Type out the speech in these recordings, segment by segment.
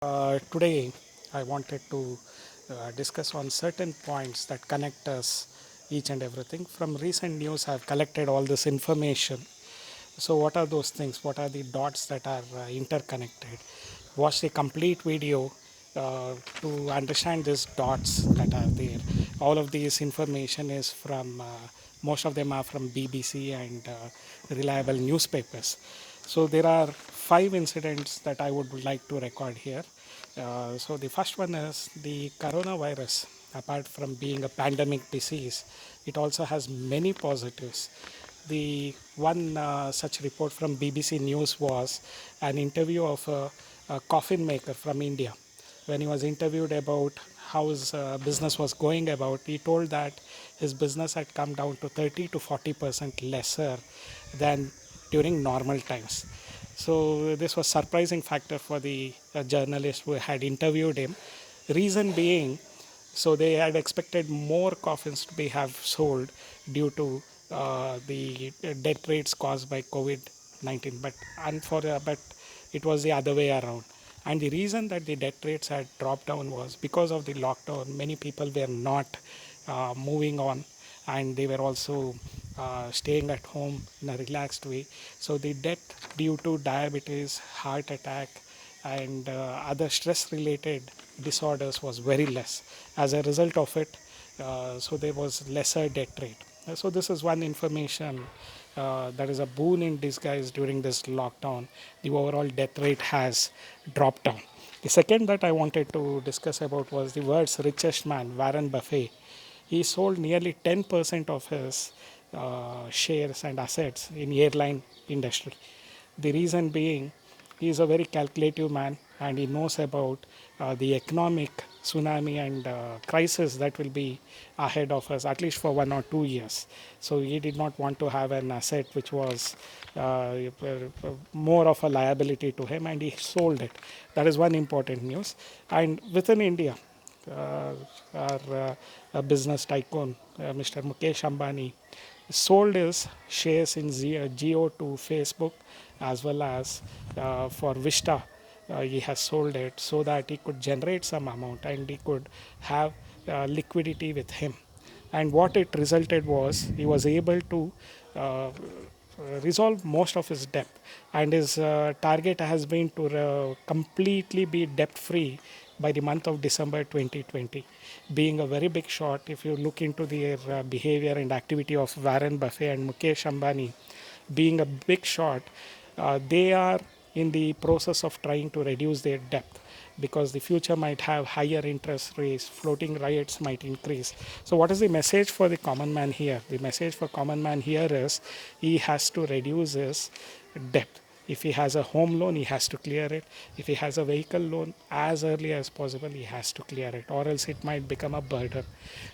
Today, I wanted to discuss on certain points that connect us each and everything. From recent news, I've collected all this information. So, what are those things? What are the dots that are interconnected? Watch the complete video to understand these dots that are there. All of these information is from, most of them are from BBC and reliable newspapers. So there are five incidents that I would like to record here. So the first one is the coronavirus. Apart from being a pandemic disease, it also has many positives. The one such report from BBC News was an interview of a coffin maker from India. When he was interviewed about how his business was going about, he told that his business had come down to 30 to 40% lesser than during normal times. So this was surprising factor for the journalist who had interviewed him. Reason being, so they had expected more coffins to be have sold due to the death rates caused by COVID-19, but it was the other way around. And the reason that the death rates had dropped down was because of the lockdown. Many people were not moving on, and they were also staying at home in a relaxed way. So the death due to diabetes, heart attack, and other stress related disorders was very less. As a result of it, so there was lesser death rate. So this is one information that is a boon in disguise during this lockdown. The overall death rate has dropped down. The second that I wanted to discuss about was the world's richest man, Warren Buffett. He sold nearly 10% of his shares and assets in airline industry. The reason being, he is a very calculative man and he knows about the economic tsunami and crisis that will be ahead of us at least for 1 or 2 years. So he did not want to have an asset which was more of a liability to him, and he sold it. That is one important news. And within India, uh, our business tycoon, Mr. Mukesh Ambani, sold his shares in Geo to Facebook, as well as for Vista. He has sold it so that he could generate some amount and he could have liquidity with him. And what it resulted was he was able to resolve most of his debt, and his target has been to completely be debt free by the month of December 2020. Being a very big shot, if you look into the behavior and activity of Warren Buffett and Mukesh Ambani, being a big shot, they are in the process of trying to reduce their debt because the future might have higher interest rates, floating rates might increase. So what is the message for the common man here? The message for common man here is he has to reduce his debt. If he has a home loan, he has to clear it. If he has a vehicle loan, as early as possible, he has to clear it, or else it might become a burden.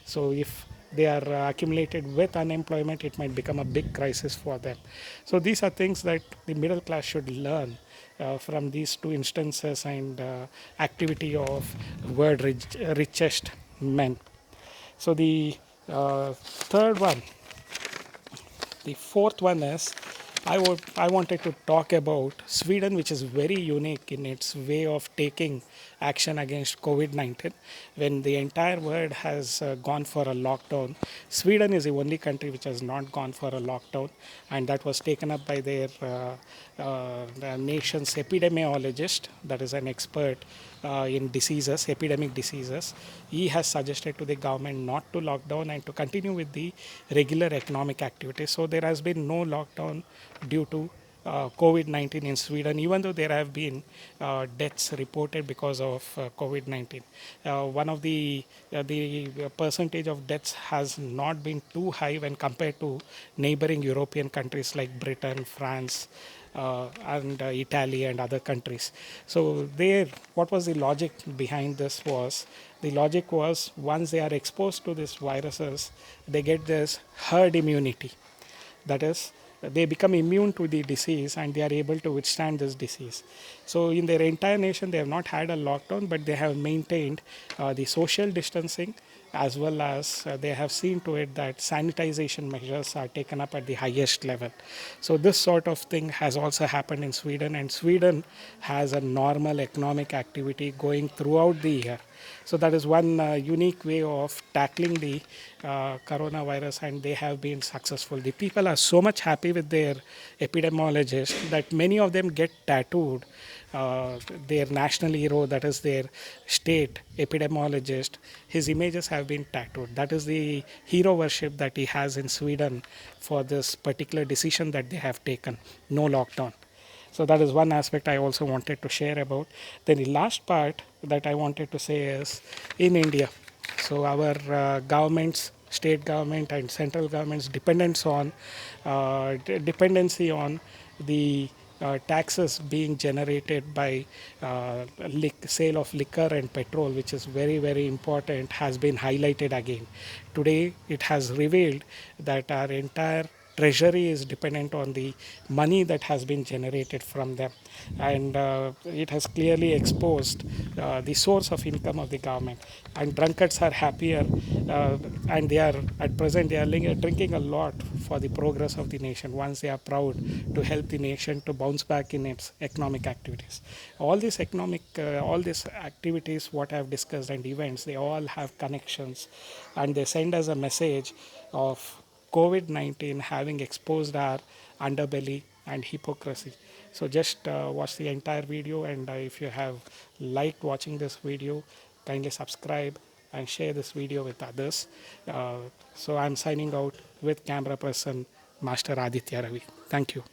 So if they are accumulated with unemployment, it might become a big crisis for them. So these are things that the middle class should learn from these two instances and activity of richest men. So third one, the fourth one is I wanted to talk about Sweden, which is very unique in its way of taking action against COVID-19. When the entire world has gone for a lockdown, Sweden is the only country which has not gone for a lockdown, and that was taken up by their the nation's epidemiologist, that is an expert in diseases, epidemic diseases. He has suggested to the government not to lock down and to continue with the regular economic activities. So there has been no lockdown due to COVID-19 in Sweden, even though there have been deaths reported because of COVID-19. One of the percentage of deaths has not been too high when compared to neighboring European countries like Britain, France, and Italy and other countries. So there, what was the logic behind this was, the logic was once they are exposed to these viruses, they get this herd immunity. That is, they become immune to the disease and they are able to withstand this disease. So in their entire nation, they have not had a lockdown, but they have maintained the social distancing, as well as they have seen to it that sanitization measures are taken up at the highest level. So this sort of thing has also happened in Sweden, and Sweden has a normal economic activity going throughout the year. So that is one unique way of tackling the coronavirus, and they have been successful. The people are so much happy with their epidemiologist that many of them get tattooed uh, their national hero, that is their state epidemiologist. His images have been tattooed. That is the hero worship that he has in Sweden for this particular decision that they have taken, no lockdown. So that is one aspect I also wanted to share about. Then the last part that I wanted to say is in India. So our governments, state government and central governments dependence on dependency on the taxes being generated by sale of liquor and petrol, which is very very important, has been highlighted again. Today it has revealed that our entire treasury is dependent on the money that has been generated from them, and it has clearly exposed the source of income of the government. And drunkards are happier, and they are at present they are drinking a lot for the progress of the nation, once they are proud to help the nation to bounce back in its economic activities. All these activities what I have discussed and events, they all have connections, and they send us a message of COVID 19 having exposed our underbelly and hypocrisy. So just watch the entire video, and if you have liked watching this video, kindly subscribe and share this video with others. So I'm signing out with camera person Master Aditya Ravi. Thank you.